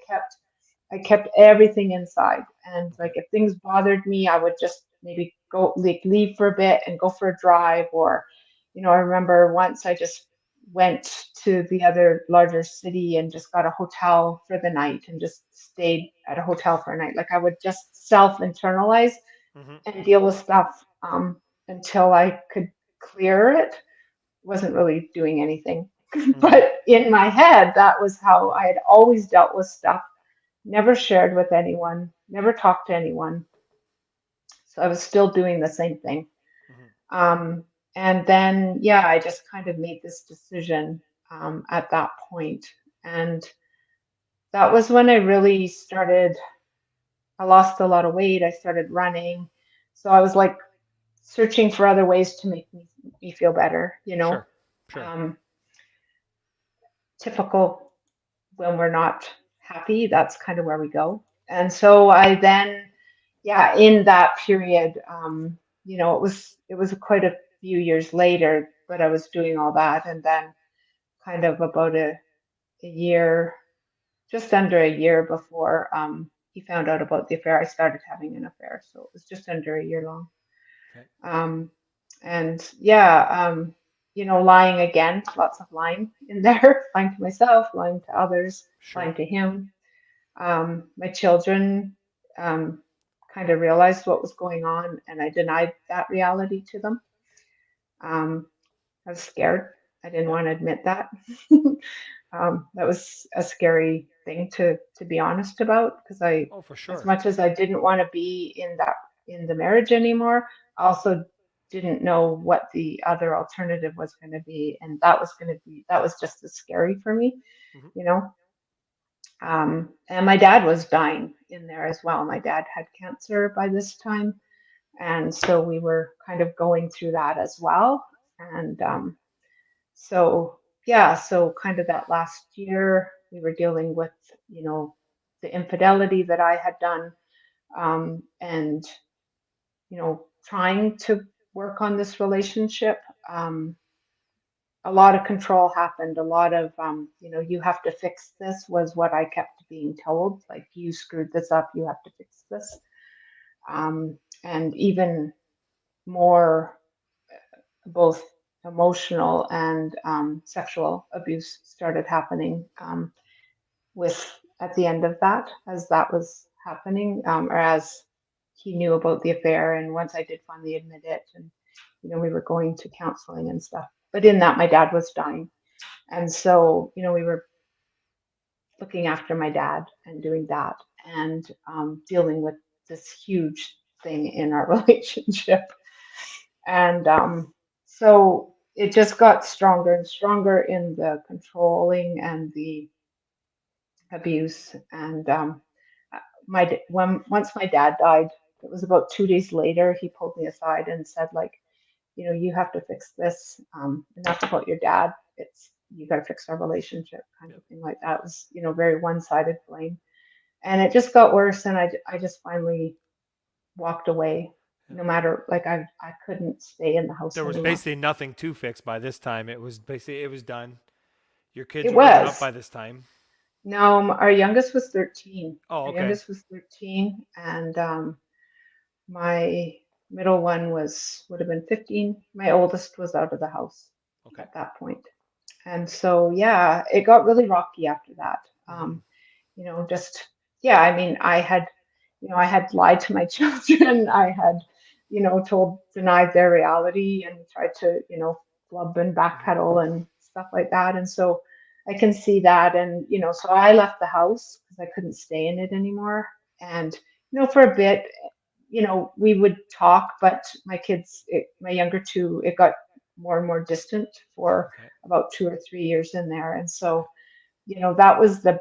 kept everything inside. And like Okay. if things bothered me, I would just maybe go like leave for a bit and go for a drive. Or, I remember once I just went to the other larger city and just got a hotel for the night and just stayed at a hotel for a night. Like I would just self internalize Hmm. and deal with stuff until I could clear it. Wasn't really doing anything. Hmm. But in my head, that was how I had always dealt with stuff, never shared with anyone, never talked to anyone. So I was still doing the same thing. Hmm. Um, and then, yeah, I just kind of made this decision at that point. And that was when I really started, I lost a lot of weight. I started running. So I was like searching for other ways to make me feel better, Sure. Sure. Um, typical when we're not happy, that's kind of where we go. And so I then, yeah, in that period, it was quite a few years later, but I was doing all that, and then kind of about a year, just under a year before he found out about the affair, I started having an affair. So it was just under a year long. Okay. Um, and yeah, lying again, lots of lying in there, lying to myself, lying to others, lying Sure. to him. My children kind of realized what was going on, and I denied that reality to them. Um, I was scared. I didn't Yep. want to admit that. That was a scary thing to be honest about because Oh, for as sure. much as I didn't want to be in the marriage anymore, I also didn't know what the other alternative was going to be, and that was just as scary for me, Hmm. you know. And my dad was dying in there as well. My dad had cancer by this time, and so we were kind of going through that as well. And so, yeah, so kind of that last year, we were dealing with, the infidelity that I had done, and, trying to work on this relationship. A lot of control happened. A lot of, you have to fix this was what I kept being told. Like, you screwed this up, you have to fix this. And even more, both emotional and sexual abuse started happening with at the end of that, as that was happening, or as he knew about the affair. And once I did finally admit it, and we were going to counseling and stuff. but in that, my dad was dying. And so, we were looking after my dad and doing that and dealing with this huge thing in our relationship. And so it just got stronger and stronger in the controlling and the abuse. And once my dad died, it was about 2 days later, he pulled me aside and said, like, you have to fix this. Enough about your dad. You got to fix our relationship, kind Yep. of thing like that. It was, very one-sided blame, and it just got worse. And I just finally walked away. Yep. No matter, like, I couldn't stay in the house There was anymore. basically nothing to fix by this time. It was done. Your kids It were grown up was. by this time. No, our youngest was 13. Oh, Our okay. youngest was 13, and my middle one would have been 15. My oldest was out of the house Okay. at that point. And so, yeah, it got really rocky after that. Mm-hmm. Just, yeah, I mean, I had lied to my children. I had, denied their reality and tried to, flub and Mm-hmm. backpedal and stuff like that. And so I can see that. And, so I left the house because I couldn't stay in it anymore. And, for a bit, we would talk, but my younger two, it got more and more distant for Okay. about 2 or 3 years in there. And so, that was the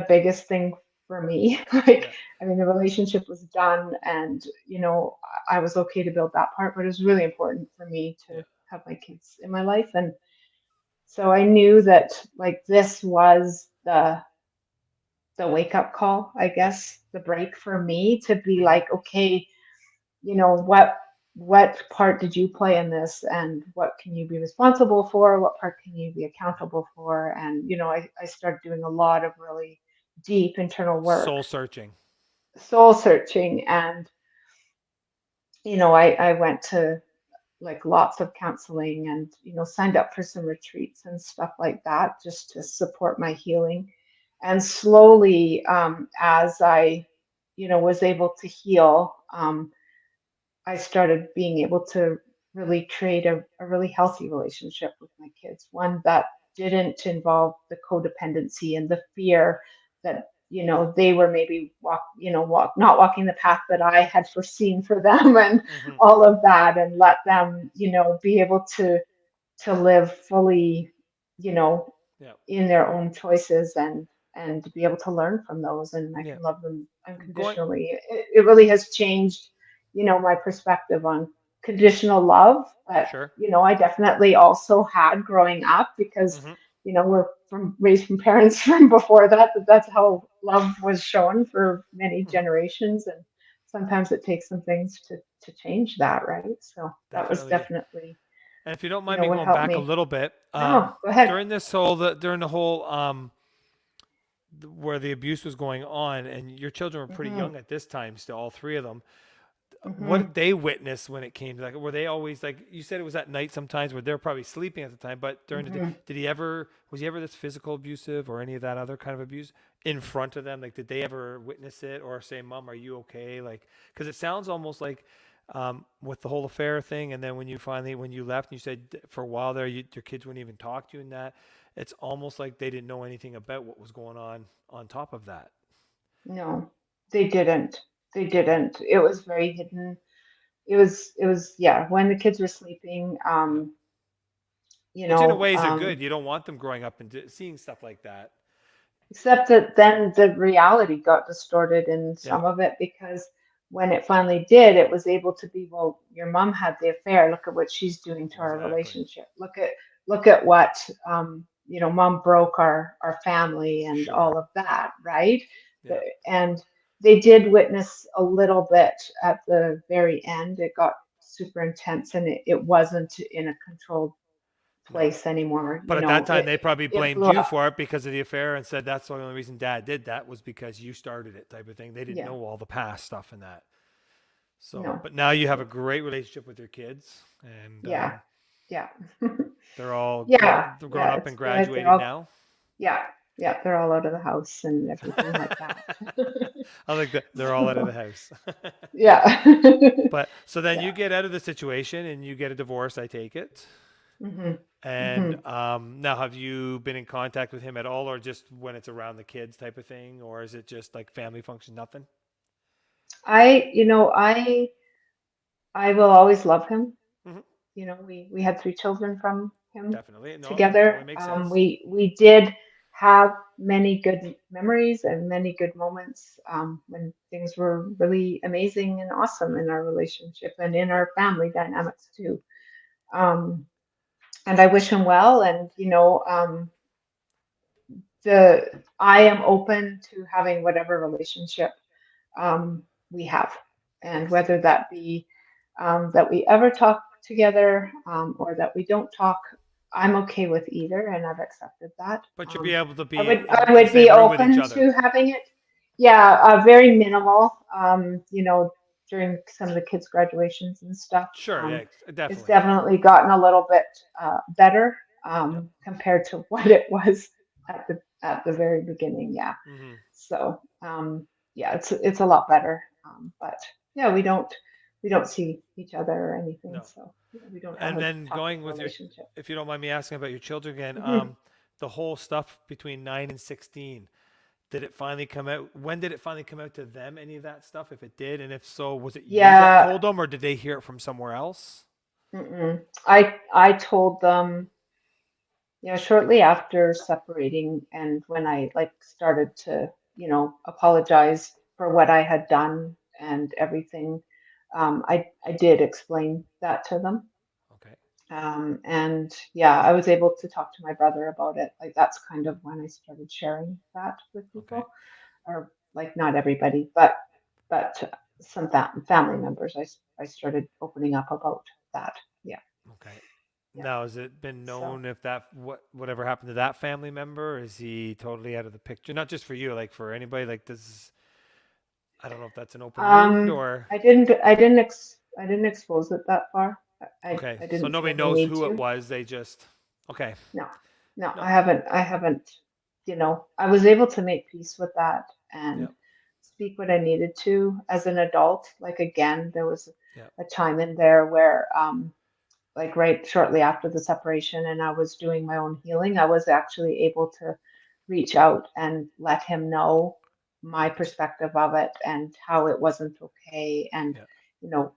biggest thing for me. Like, Yeah. I mean, the relationship was done, and, I was okay to build that part, but it was really important for me Yeah. to have my kids in my life. And so I knew that, like, this was the wake up call, I Yeah. guess, the break for me to be Mm-hmm. like, okay, what part did you play in this, and what can you be responsible for, what part can you be accountable for? And I started doing a lot of really deep internal work, Soul searching. soul searching. And I went to, like, lots of counseling, and signed up for some retreats and stuff like that, just to support my healing. And slowly, as I was able to heal, I started being able to really create a really healthy relationship with my kids, one that didn't involve the codependency and the fear that, they were maybe not walking the path that I had foreseen for them, and Mm-hmm. all of that, and let them, be able to live fully, you know, Yeah. in their own choices, and to be able to learn from those, and I Yeah. can love them Going. unconditionally. It really has changed, my perspective on conditional love. But Sure. I definitely also had growing up, because Mm-hmm. we're raised from parents from before that, that's how love was shown for many Mm-hmm. generations. And sometimes it takes some things to change that, right? So that was Definitely. definitely, And if you don't mind me what going helped back a me. little bit, No, go ahead. during the whole where the abuse was going on, and your children were pretty Hmm. young at this time, still all three of them. What Hmm. did they witness when it came to that? Were they always like you said? It was at night sometimes where they're probably sleeping at the time, but during the day, Hmm. was he ever this physical abusive or any of that other kind of abuse in front of them? Like, did they ever witness it or say, "Mom, are you okay?" Like, because it sounds almost like with the whole affair thing, and then when you left, and you said for a while there, your kids wouldn't even talk to you, and that it's almost like they didn't know anything about what was going on top of that. No, they didn't. They Okay. didn't. It was very hidden. It was, yeah, when the kids were sleeping, Yeah. you Which in a know, way is a um, good. You don't want them growing up and seeing stuff like that. except that then the reality got distorted in Yeah. some of it, because when it finally did, it was able to be, well, your mom had the affair. Look at what she's doing to our Exactly. relationship. Look at what, mom broke our family and Sure. all of that, right? Yeah. And they did witness a little bit at the very end. It got super intense, and it wasn't in a controlled No. place anymore. But at that time, It they probably it blamed blew you up. for it because of the affair and said that's the only reason Dad did that was because you started it, type of thing. They didn't Yeah. know all the past stuff and that. So, No. but now you have Yeah. a great relationship with your kids, and Yeah. Yeah. they're all Yeah. they're grown Yeah. up It's and good. They're graduated all, now. yeah. Yeah. They're all out of the house and everything like that. I like that they're all out of the So, house. yeah. But so then you Yeah. get out of the situation and you get a divorce. I take it. Mhm. And Mhm. now, have you been in contact with him at all, or just when it's around the kids type of thing, or is it just like family function, nothing? I will always love him. Hmm. We had three children from him Definitely. No, that totally together. makes sense. We did have many good memories and many good moments when things were really amazing and awesome in our relationship and in our family dynamics too. Um, and I wish him well. And the I am open to having whatever relationship we have, and Yes. whether that be that we ever talk together or that we don't talk, I'm okay with either, and I've accepted that. But you'll be able to I be would in I the would be same room with each open other. to having it. Yeah, very minimal. During some of the kids' graduations and stuff, Sure. Yeah. it's Definitely. definitely gotten a little bit better Yep. compared to what it was at the very beginning. Yeah. Hmm. So yeah, it's a lot better. But yeah, we don't see each other or anything, No. so yeah, we don't have And a then toxic going with your, relationship. if you don't mind me asking about your children again, Hmm. the whole stuff between 9 and 16. Did it finally come out? When did it finally come out to them? Any of that stuff? If it did, and if so, was it you that Yeah. told them, or did they hear it from somewhere else? Mm-mm. I told them, shortly after separating, and when I like started to, apologize for what I had done and everything, I did explain that to them. Okay. And yeah, I was able to talk to my brother about it. Like that's kind of when I started sharing that with Okay. people, or like not everybody, but some family members. I started opening up about that. Yeah, Okay. yeah. Now, has it been So known if whatever happened to that family member? Is he totally out of the picture? Not just for you, like for anybody. Like this, I don't know if that's an open wound or. I didn't expose it that far. Okay, I so didn't nobody feel the knows need who it to. was. They just. Okay. No, no, No. I haven't, I was able to make peace with that and Yep. speak what I needed to as an adult. Like again, there was Yep. a time in there where, like right shortly after the separation and I was doing my own healing, I was actually able to reach out and let him know my perspective of it and how it wasn't okay. And, Yep. you know,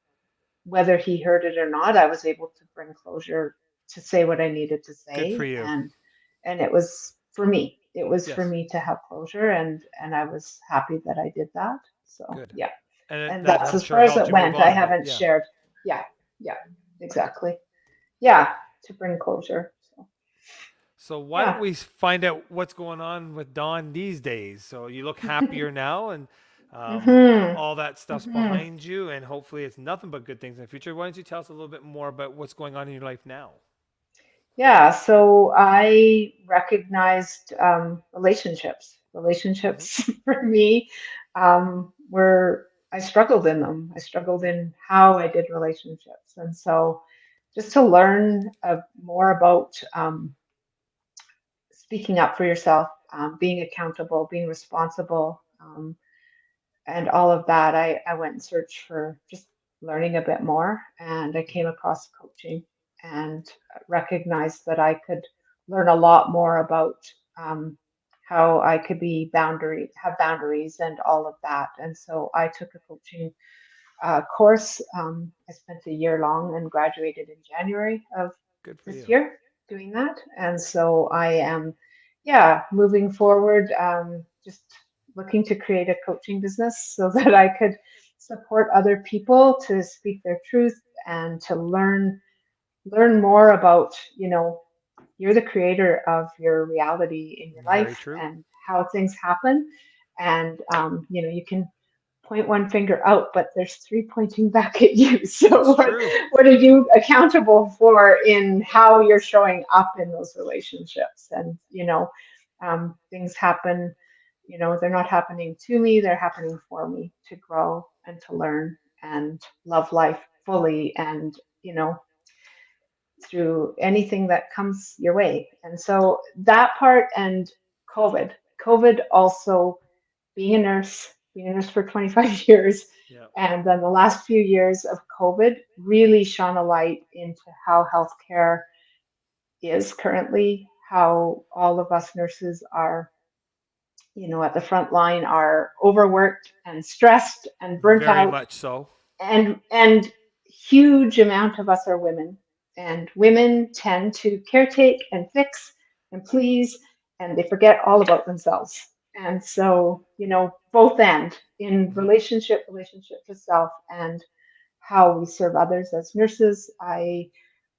whether he heard it or not, I was able to bring closure to say what I needed to Good for say, you. and it was for me. It was for Yes. me to have closure, and I was happy that I did that. So Good. yeah, And and that that's I'm as sure far as helped it you move went. I on a bit. haven't Yeah. shared. Yeah, yeah, exactly. Yeah, to bring closure. So So why don't yeah. we find out what's going on with Dawn these days? So you look happier now, and Mhm. all that stuff's Mhm. behind you, and hopefully it's nothing but good things in the future. Why don't you tell us a little bit more about what's going on in your life now? Yeah, so I recognized relationships. Hmm. Relationships for me were, I struggled in them. I struggled Yep. in how I did relationships. And so just to learn more about speaking up for yourself, being accountable, being responsible, and all of that, I went and searched for just learning a bit more. And I came Hmm. across coaching and recognized that I could learn a lot more about um, how I could have boundaries and all of that. And so I took a coaching course. I spent a year long and graduated in January of Good for this you. year doing that. And so I am, yeah, moving forward, just looking to create a coaching business so that I could support other people to speak their truth and to learn more about, you're the creator of your reality in your Very life true. and how things happen. And, you can point one finger out, but there's three pointing back at you. That's So true. what are you accountable for in how you're showing up in those relationships? And, things happen, they're not happening to me, they're happening for me to grow and to learn and love life fully and, through anything that comes your way. And so that part and COVID, COVID also being a nurse for 25 years, Yeah. and then the last few years of COVID really shone a light into how healthcare is currently, how all of us nurses are, at the front line, are overworked and stressed and burnt Very out, much so. and huge amount of us are women, and women tend to caretake and fix and please, and they forget all about themselves. And so, both end in Hmm. relationship to self, and how we serve others as nurses. I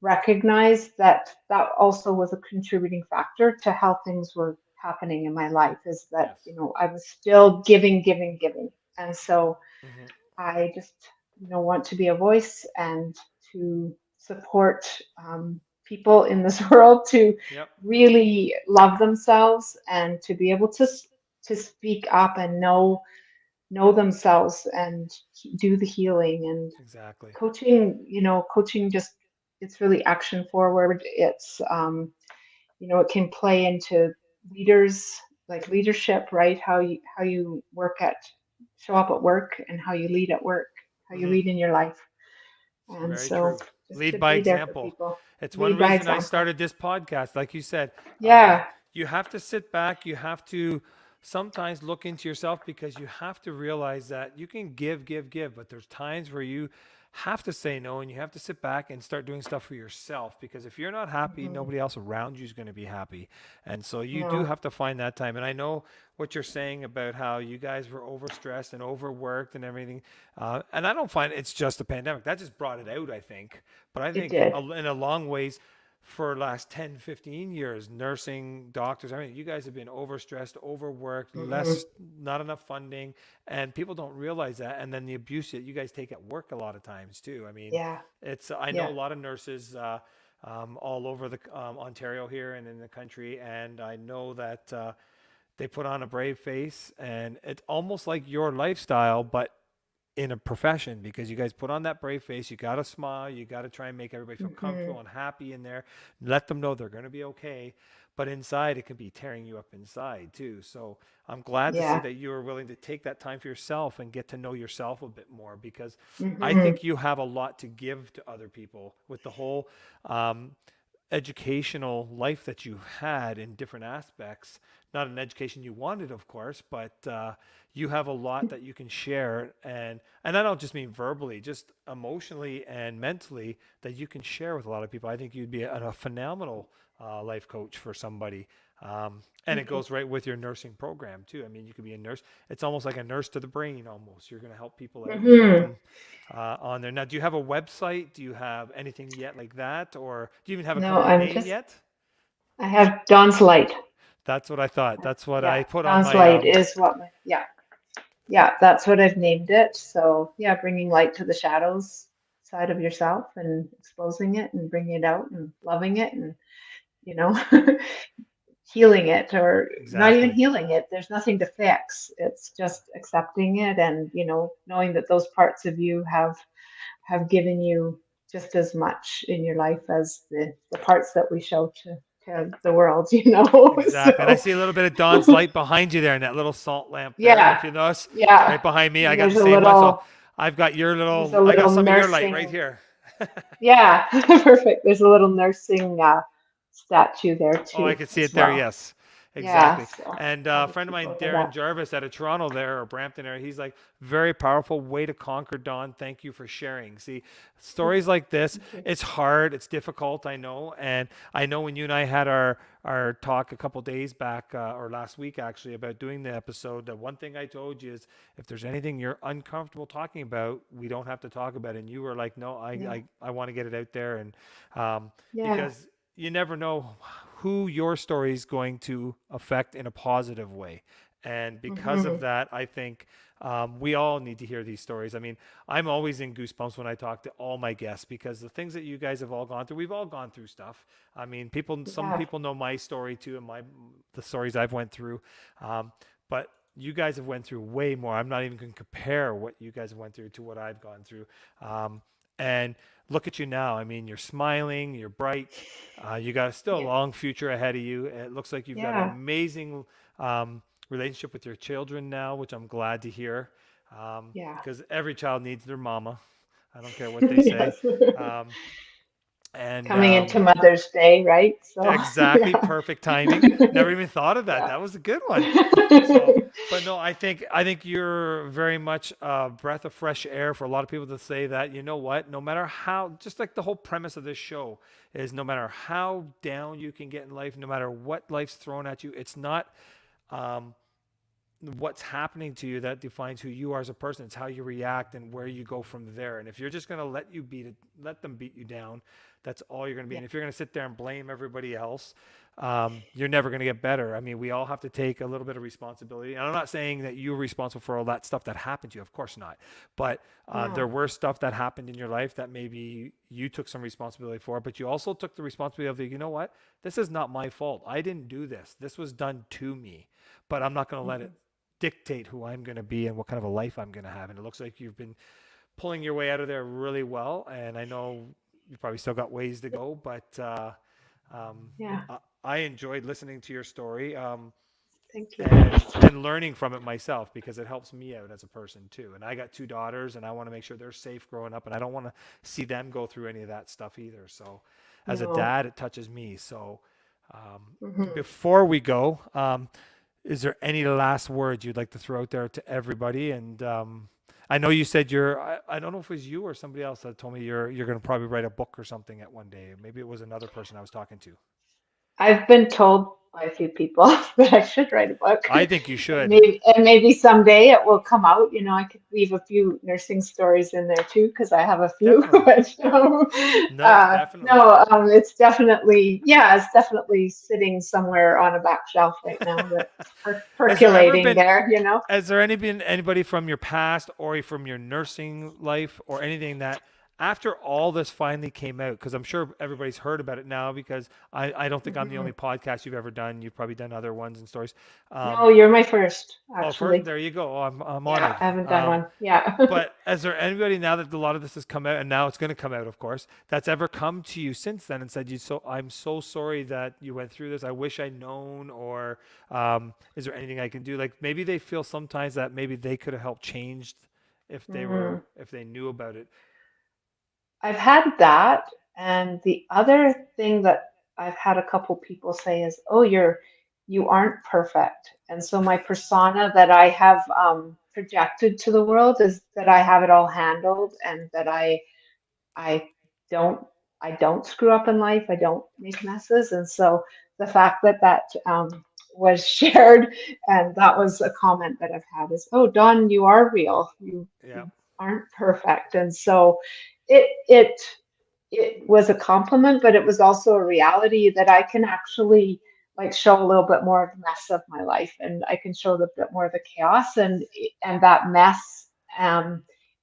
recognize that that also was a contributing factor to how things were happening in my life, is that, Yes. I was still giving, giving, giving. And so Hmm. I just, want to be a voice and to support people in this world to Yep. really love themselves, and to be able to speak up and know themselves, and do the healing. And Exactly. coaching just, it's really action forward. It's it can play into leaders, like leadership, right? How you show up at work, and how you lead at work, how you Hmm. lead in your life. And Very so true. just Lead to by be there for example. people, It's one lead by reason I example. started this podcast. Like you said, um, Yeah. you have to sit back. You have to sometimes look into yourself, because you have to realize that you can give, give, give, but there's times where you have to say no, and you have to sit back and start doing stuff for yourself, because if you're not happy, Hmm. nobody else around you is going to be happy. And so you do No. have to find that time. And I know what you're saying about how you guys were overstressed and overworked and everything. And I don't find it's just a pandemic. That just brought it out, I think. But I It think did. in a long ways, for last 10, 15 years, nursing, doctors, I mean, you guys have been overstressed, overworked, Hmm. less, not enough funding, and people don't realize that. And then the abuse that you guys take at work a lot of times too. I mean, Yeah. I know Yeah. a lot of nurses all over the Ontario here and in the country, and I know that they put on a brave face, and it's almost like your lifestyle, but in a profession, because you guys put on that brave face. You got to smile. You got to try and make everybody feel Hmm. comfortable and happy in there. Let them know they're going to be okay. But inside, it can be tearing you up inside too. So I'm glad to see Yeah. that you are willing to take that time for yourself and get to know yourself a bit more, because I Hmm. think you have a lot to give to other people with the whole um, educational life that you had in different aspects. Not an education you wanted, of course, but you have a lot that you can share, and I don't just mean verbally, just emotionally and mentally, that you can share with a lot of people. I think you'd be a phenomenal life coach for somebody. And it Thank you. goes right with your nursing program too. I mean, you could be a nurse. It's almost like a nurse to the brain. Almost, you're going to help people out and get Hmm. them on there. Now, do you have a website? Do you have anything yet like that? Or do you even have a No, company name yet? I have Dawn's Light. That's what I thought. That's what Yeah. I put on Dawn's my Light is what yeah. Yeah, that's what I've named it. So, yeah, bringing light to the shadows side of yourself, and exposing it and bringing it out and loving it, and, you know, healing it, or not even exactly. healing it. There's nothing to fix. It's just accepting it, and, knowing that those parts of you have given you just as much in your life as the parts that we show to the world, Exactly. And I So, see a little bit of Dawn's light behind you there, and that little salt lamp there. yeah, If you notice, yeah. right behind me, I And got the there's a same one. So little I've got your there's a little, I got little some of your light right nursing. here. Yeah, perfect. There's a little nursing statue there Oh, I too, could see as it there. well. Yes, Yeah, exactly. so And I'll a just friend of keep mine, going with Darren that. Jarvis out of Toronto there, or Brampton area, he's like, very powerful way to conquer, Dawn. Thank you for sharing. See, stories like this, Thank you. it's hard, it's difficult, I know. And I know when you and I had our talk a couple days back, or last week actually, about doing the episode, the one thing I told you is, if there's anything you're uncomfortable talking about, we don't have to talk about it. And you were like, no, Yeah, I want to get it out there. And yeah. because you never know who your story is going to affect in a positive way. And because of Hmm. that, I think we all need to hear these stories. I mean, I'm always in goosebumps when I talk to all my guests, because the things that you guys have all gone through, we've all gone through stuff. I mean, We some have. people know my story too, and the stories I've went through. But you guys have went through way more. I'm not even going to compare what you guys have went through to what I've gone through. And look at you now. I mean, you're smiling, you're bright. You got still a Yeah, long future ahead of you. It looks like you've got an yeah, amazing relationship with your children now, which I'm glad to hear. yeah. Because every child needs their mama. I don't care what they say. Yes. Um, And Coming into Mother's Day, right? So exactly, yeah. perfect timing. Never even thought of that. Yeah. That was a good one. So, but no, I think you're very much a breath of fresh air for a lot of people to say that. You know what? No matter how, just like the whole premise of this show is, no matter how down you can get in life, no matter what life's thrown at you, it's not um, what's happening to you that defines who you are as a person. It's how you react and where you go from there. And if you're just going to let them beat you down, that's all you're going to be. Yeah. And if you're going to sit there and blame everybody else, you're never going to get better. I mean, we all have to take a little bit of responsibility. And I'm not saying that you're responsible for all that stuff that happened to you. Of course not. But there No. were stuff that happened in your life that maybe you took some responsibility for, but you also took the responsibility of the, you know what? This is not my fault. I didn't do this. This was done to me, but I'm not going to let it Mhm. dictate who I'm going to be and what kind of a life I'm going to have. And it looks like you've been pulling your way out of there really well. And I know you probably still got ways to go, but um, Yeah. I enjoyed listening to your story Thank you. and learning from it myself because it helps me out as a person too. And I got two daughters, and I want to make sure they're safe growing up, and I don't want to see them go through any of that stuff either. So, as a No. dad, it touches me. So, Hmm. before we go, is there any last words you'd like to throw out there to everybody? And I know you said I don't know if it was you or somebody else that told me you're going to probably write a book or something at one day. Maybe it was another person I was talking to. I've been told by a few people that I should write a book. I think you And should. maybe someday it will come out. You know, I could weave a few nursing stories in there too, because I have a few. Definitely. But No, definitely. no, it's definitely, yeah, it's definitely sitting somewhere on a back shelf right now that's Has there ever percolating been there, you know? has there any been anybody from your past or from your nursing life or anything that after all this finally came out, because I'm sure everybody's heard about it now because I don't think I'm the Hmm. only podcast you've ever done. You've probably done other ones and stories. No, Um, you're my first, oh, for actually. there you go. Oh, I'm Yeah, honored. I haven't done one. Yeah. But is there anybody now that a lot of this has come out and now it's going to come out, of course, that's ever come to you since then and said, I'm so sorry that you went through this. I wish I'd known, or is there anything I can do? Like maybe they feel sometimes that maybe they could have helped changed Mm. if they knew about it. I've had that, and the other thing that I've had a couple people say is, "Oh, you aren't perfect." And so my persona that I have projected to the world is that I have it all handled and that I don't I don't screw up in life. I don't make messes. And so the fact that was shared and that was a comment that I've had is, "Oh, Dawn, you are real. Yeah. You aren't perfect." And so it it it was a compliment, but it was also a reality that I can actually like show a little bit more of the mess of my life, and I can show a bit more of the chaos, and that mess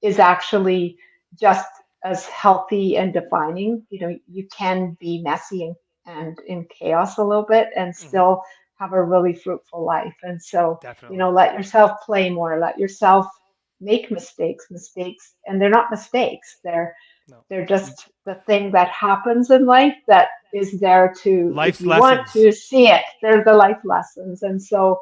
is actually just as healthy and defining. You know, you can be messy and in chaos a little bit and Hmm. still have a really fruitful life. And so, you Definitely. know, let yourself play more, let yourself make mistakes, and they're not mistakes. No. They're just the thing that happens in life that is there to, if Life's you want lessons. to see it, they're the life lessons. And so,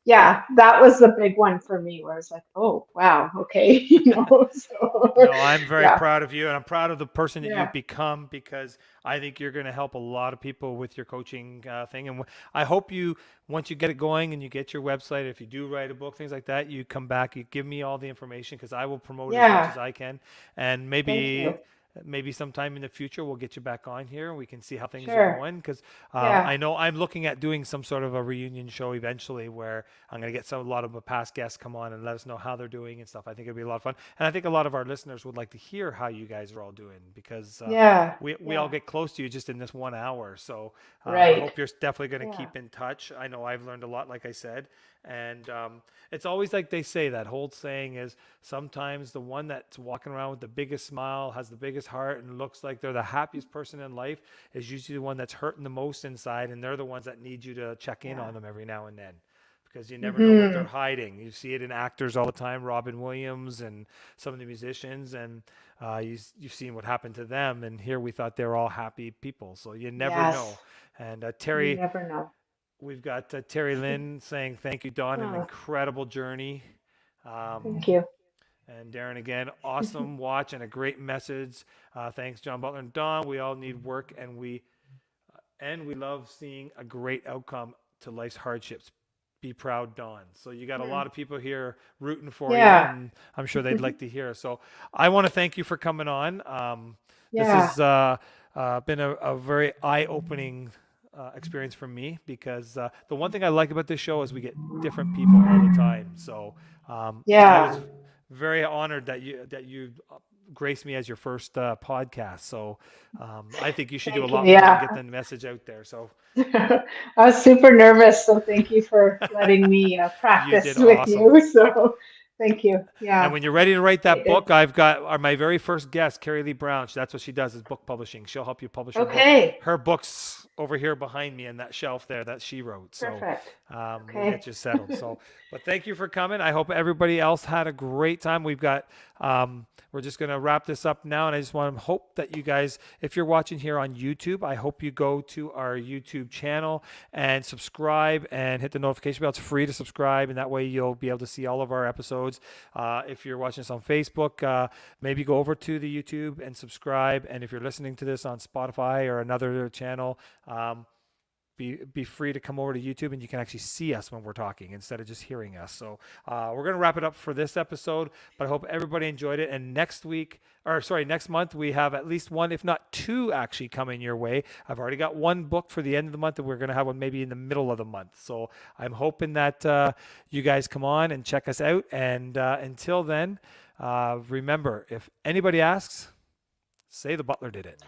yeah, that was the big one for me where I was like, oh, wow, okay, you know, so No, I'm very yeah, proud of you, and I'm proud of the person that yeah, you've become because I think you're going to help a lot of people with your coaching thing. And I hope you, once you get it going and you get your website, if you do write a book, things like that, you come back, you give me all the information because I will promote as much yeah, as I can. And thank you. maybe sometime in the future we'll get you back on here and we can see how things are Sure. going because Yeah, I know I'm looking at doing some sort of a reunion show eventually where I'm going to get a lot of the past guests come on and let us know how they're doing and stuff. I think it'll be a lot of fun, and I think a lot of our listeners would like to hear how you guys are all doing because yeah, we all yeah, get close to you just in this 1 hour. So I right. hope you're definitely going to Yeah. keep in touch. I know I've learned a lot, like I said, and it's always like they say that whole saying is sometimes the one that's walking around with the biggest smile, has the biggest heart, and looks like they're the happiest person in life is usually the one that's hurting the most inside, and they're the ones that need you to check in Yeah. on them every now and then because you never know what they're Hmm. hiding. You see it in actors all the time, Robin Williams and some of the musicians, and you've seen what happened to them. And here we thought they were all happy people, so you never know. Yes. And You Terry, never know. we've got Terry Lynn saying thank you, Don, an Oh, incredible journey. Um, thank you. And Darren, again, awesome watch and a great message. Thanks, John Butler and Don. We all need work, and we love seeing a great outcome to life's hardships. Be proud, Don. So you got a Hmm. lot of people here rooting for you, Yeah. and I'm sure they'd like to hear. So I want to thank you for coming on. This Yeah. has been a very eye-opening experience for me because the one thing I like about this show is we get different people all the time. So I Yeah. was very honored that you graced me as your first podcast. So I think you should do a Thank you. lot more and get Yeah. the message out there. So I was super nervous, so thank you for letting me you practice did with awesome. you. So thank you. And Yeah. when you're ready to write I that did. book, I've got my very first guest, Carrie Lee Brown. That's what she does is book publishing. She'll help you publish your book. Okay. Her book's over here behind me in that shelf there that she wrote. So Perfect. we'll get Okay. you settled. So, but thank you for coming. I hope everybody else had a great time. We're just going to wrap this up now. And I just want to hope that you guys, if you're watching here on YouTube, I hope you go to our YouTube channel and subscribe and hit the notification bell. It's free to subscribe, and that way you'll be able to see all of our episodes. If you're watching us on Facebook, maybe go over to the YouTube and subscribe. And if you're listening to this on Spotify or another channel, be free to come over to YouTube and you can actually see us when we're talking instead of just hearing us. So we're going to wrap it up for this episode, but I hope everybody enjoyed it. And next month, we have at least one, if not two, actually coming your way. I've already got one booked for the end of the month, and we're going to have one maybe in the middle of the month. So I'm hoping that you guys come on and check us out. And until then, remember, if anybody asks, say the butler did it.